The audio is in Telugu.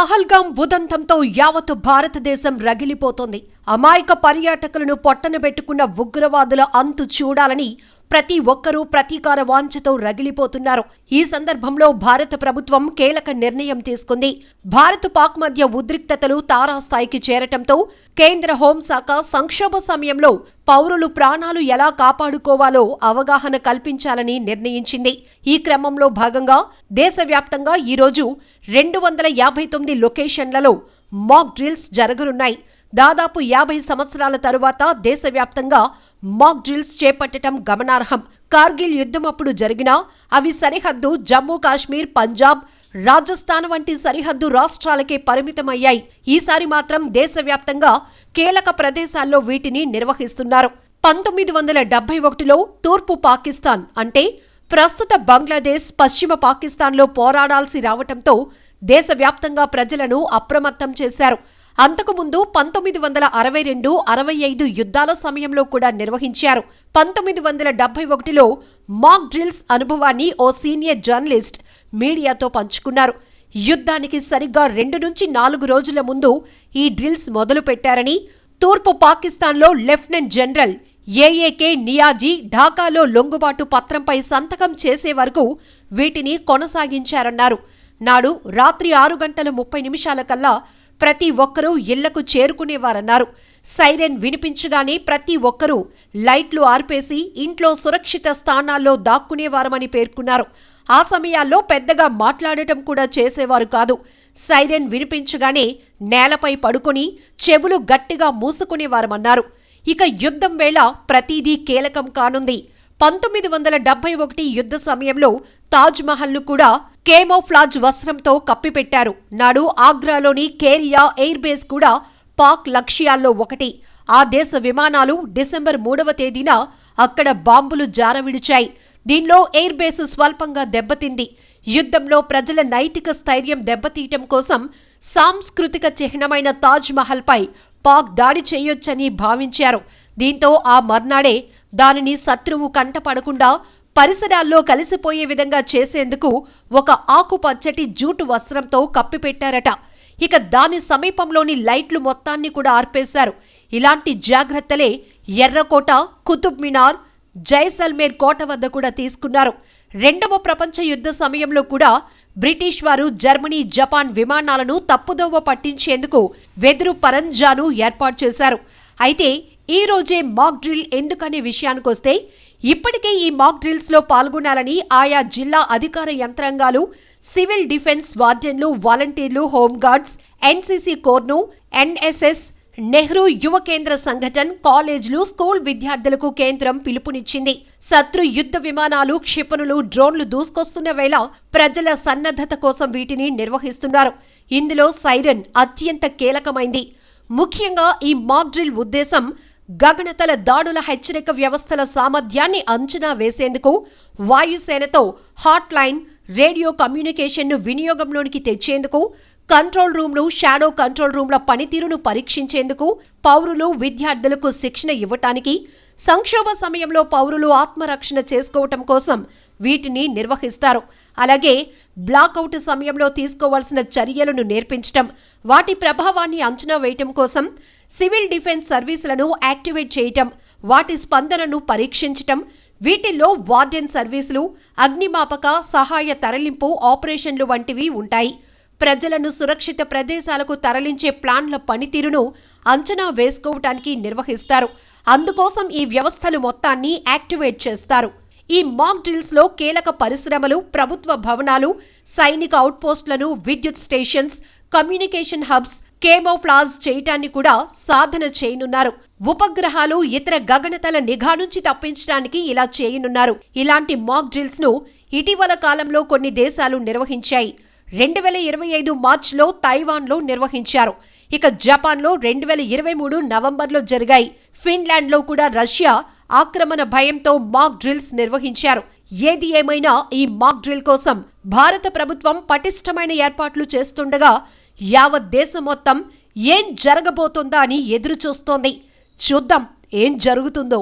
పహల్గాం ఉదంతంతో యావత్ భారతదేశం రగిలిపోతోంది. అమాయక పర్యాటకులను పొట్టనబెట్టుకున్న ఉగ్రవాదుల అంతు చూడాలని ప్రతి ఒక్కరూ ప్రతీకార వాంఛతో రగిలిపోతున్నారు. ఈ సందర్భంలో భారత ప్రభుత్వం కీలక నిర్ణయం తీసుకుంది. భారత్ పాక్ మధ్య ఉద్రిక్తతలు తారాస్థాయికి చేరటంతో కేంద్ర హోంశాఖ సంక్షోభ సమయంలో పౌరులు ప్రాణాలు ఎలా కాపాడుకోవాలో అవగాహన కల్పించాలని నిర్ణయించింది. ఈ క్రమంలో భాగంగా దేశవ్యాప్తంగా ఈరోజు 259 లొకేషన్లలో మాక్ డ్రిల్స్ జరగనున్నాయి. దాదాపు 50 సంవత్సరాల తరువాత దేశవ్యాప్తంగా మాక్ డ్రిల్స్ చేపట్టడం గమనార్హం. కార్గిల్ యుద్ధమప్పుడు జరిగినా అవి సరిహద్దు జమ్మూ కాశ్మీర్, పంజాబ్, రాజస్థాన్ వంటి సరిహద్దు రాష్ట్రాలకే పరిమితమయ్యాయి. ఈసారి మాత్రం దేశవ్యాప్తంగా కీలక ప్రదేశాల్లో వీటిని నిర్వహిస్తున్నారు. 1971లో తూర్పు పాకిస్తాన్ అంటే ప్రస్తుత బంగ్లాదేశ్, పశ్చిమ పాకిస్తాన్లో పోరాడాల్సి రావటంతో దేశవ్యాప్తంగా ప్రజలను అప్రమత్తం చేశారు. అంతకుముందు 1962-65 యుద్ధాల సమయంలో కూడా నిర్వహించారు. 1971లో మాక్ డ్రిల్స్ అనుభవాన్ని ఓ సీనియర్ జర్నలిస్ట్ మీడియాతో పంచుకున్నారు. యుద్ధానికి సరిగ్గా 2 నుంచి 4 రోజుల ముందు ఈ డ్రిల్స్ మొదలు పెట్టారని, తూర్పు పాకిస్తాన్లో లెఫ్టినెంట్ జనరల్ ఏఏకే నియాజీ ఢాకాలో లొంగుబాటు పత్రంపై సంతకం చేసే వరకు వీటిని కొనసాగించారన్నారు. నాడు రాత్రి 6:30 కల్లా ప్రతి ఒక్కరూ ఇళ్లకు చేరుకునేవారన్నారు. సైరన్ వినిపించగానే ప్రతి ఒక్కరూ లైట్లు ఆర్పేసి ఇంట్లో సురక్షిత స్థానాల్లో దాక్కునేవారమని పేర్కొన్నారు. ఆ సమయాల్లో పెద్దగా మాట్లాడటం కూడా చేసేవారు కాదు. సైరన్ వినిపించగానే నేలపై పడుకొని చెవులు గట్టిగా మూసుకునేవారమన్నారు. ఇక యుద్ధం వేళ ప్రతిదీ కీలకం కానుంది. 1971 యుద్ధ సమయంలో తాజ్ మహల్ను కూడా కేమోఫ్లాజ్ వస్త్రంతో కప్పిపెట్టారు. నాడు ఆగ్రాలోని కేరియా ఎయిర్ బేస్ కూడా పాక్ లక్ష్యాల్లో ఒకటి. ఆ దేశ విమానాలు డిసెంబర్ 3వ తేదీన అక్కడ బాంబులు జారవిడిచాయి. దీనిలో ఎయిర్ బేస్ స్వల్పంగా దెబ్బతింది. యుద్ధంలో ప్రజల నైతిక స్థైర్యం దెబ్బతీయటం కోసం సాంస్కృతిక చిహ్నమైన తాజ్ మహల్ పై పాక్ దాడి చేయొచ్చని భావించారు. దీంతో ఆ మర్నాడే దానిని శత్రువు కంటపడకుండా పరిసరాల్లో కలిసిపోయే విధంగా చేసేందుకు ఒక ఆకుపచ్చటి జూటు వస్త్రంతో కప్పిపెట్టారట. ఇక దాని సమీపంలోని లైట్లు మొత్తాన్ని కూడా ఆర్పేశారు. ఇలాంటి జాగ్రత్తలే ఎర్రకోట, కుతుబ్ మినార్, జైసల్మేర్ కోట వద్ద కూడా తీసుకున్నారు. 2వ ప్రపంచ యుద్ధ సమయంలో కూడా బ్రిటిష్ వారు జర్మనీ, జపాన్ విమానాలను తప్పుదోవ పట్టించేందుకు వెదురు పరంజాను ఏర్పాటు చేశారు. అయితే ఈ రోజే మాక్ డ్రిల్ ఎందుకనే విషయానికొస్తే, ఇప్పటికే ఈ మాక్ డ్రిల్స్ లో పాల్గొనాలని ఆయా జిల్లా అధికార యంత్రాంగాలు, సివిల్ డిఫెన్స్ వార్డెన్లు, వాలంటీర్లు, హోంగార్డ్స్, ఎన్సీసీ కోర్ను, ఎన్ఎస్ఎస్, నెహ్రూ యువ కేంద్ర సంఘటన్, కాలేజీలు, స్కూల్ విద్యార్థులకు కేంద్రం పిలుపునిచ్చింది. శత్రు యుద్ధ విమానాలు, క్షిపణులు, డ్రోన్లు దూసుకొస్తున్న వేళ ప్రజల సన్నద్ధత కోసం వీటిని నిర్వహిస్తున్నారు. ఇందులో సైరన్ అత్యంత కీలకమైంది. ముఖ్యంగా ఈ మాక్ డ్రిల్ ఉద్దేశం గగనతల దాడుల హెచ్చరిక వ్యవస్థల సామర్థ్యాన్ని అంచనా వేసేందుకు, వాయుసేనతో హాట్ లైన్, రేడియో కమ్యూనికేషన్ను వినియోగంలోనికి తెచ్చేందుకు, కంట్రోల్ రూమ్లు, షాడో కంట్రోల్ రూమ్ల పనితీరును పరీక్షించేందుకు, పౌరులు, విద్యార్థులకు శిక్షణ ఇవ్వటానికి, సంక్షోభ సమయంలో పౌరులు ఆత్మరక్షణ చేసుకోవటం కోసం వీటిని నిర్వహిస్తారు. అలాగే బ్లాకౌట్ సమయంలో తీసుకోవాల్సిన చర్యలను నేర్పించటం, వాటి ప్రభావాన్ని అంచనా వేయటం కోసం సివిల్ డిఫెన్స్ సర్వీసులను యాక్టివేట్ చేయటం, వాటి స్పందనను పరీక్షించటం, వీటిల్లో వార్డెన్ సర్వీసులు, అగ్నిమాపక సహాయ తరలింపు ఆపరేషన్లు వంటివి ఉంటాయి. ప్రజలను సురక్షిత ప్రదేశాలకు తరలించే ప్లాన్ల పనితీరును అంచనా వేసుకోవటానికి నిర్వహిస్తారు. అందుకోసం ఈ వ్యవస్థలు మొత్తాన్ని యాక్టివేట్ చేస్తారు. ఈ మాక్ డ్రిల్స్ లో కీలక పరిశ్రమలు, ప్రభుత్వ భవనాలు, సైనిక అవుట్పోస్టులను, విద్యుత్ స్టేషన్స్, కమ్యూనికేషన్ హబ్స్ కేమోఫ్లాజ్ చేయటాన్ని కూడా సాధన చేయనున్నారు. ఉపగ్రహాలు, ఇతర గగనతల నిఘా నుంచి తప్పించడానికి ఇలా చేయనున్నారు. ఇలాంటి మాక్ డ్రిల్స్ ను ఇటీవల కాలంలో కొన్ని దేశాలు నిర్వహించాయి. 2025 మార్చిలో తైవాన్లో నిర్వహించారు. ఇక జపాన్లో 2023 నవంబర్లో జరిగాయి. ఫిన్లాండ్లో కూడా రష్యా ఆక్రమణ భయంతో మాక్ డ్రిల్స్ నిర్వహించారు. ఏది ఏమైనా ఈ మాక్ డ్రిల్ కోసం భారత ప్రభుత్వం పటిష్టమైన ఏర్పాట్లు చేస్తుండగా యావత్ దేశం మొత్తం ఏం జరగబోతుందా అని ఎదురు చూస్తోంది. చూద్దాం ఏం జరుగుతుందో.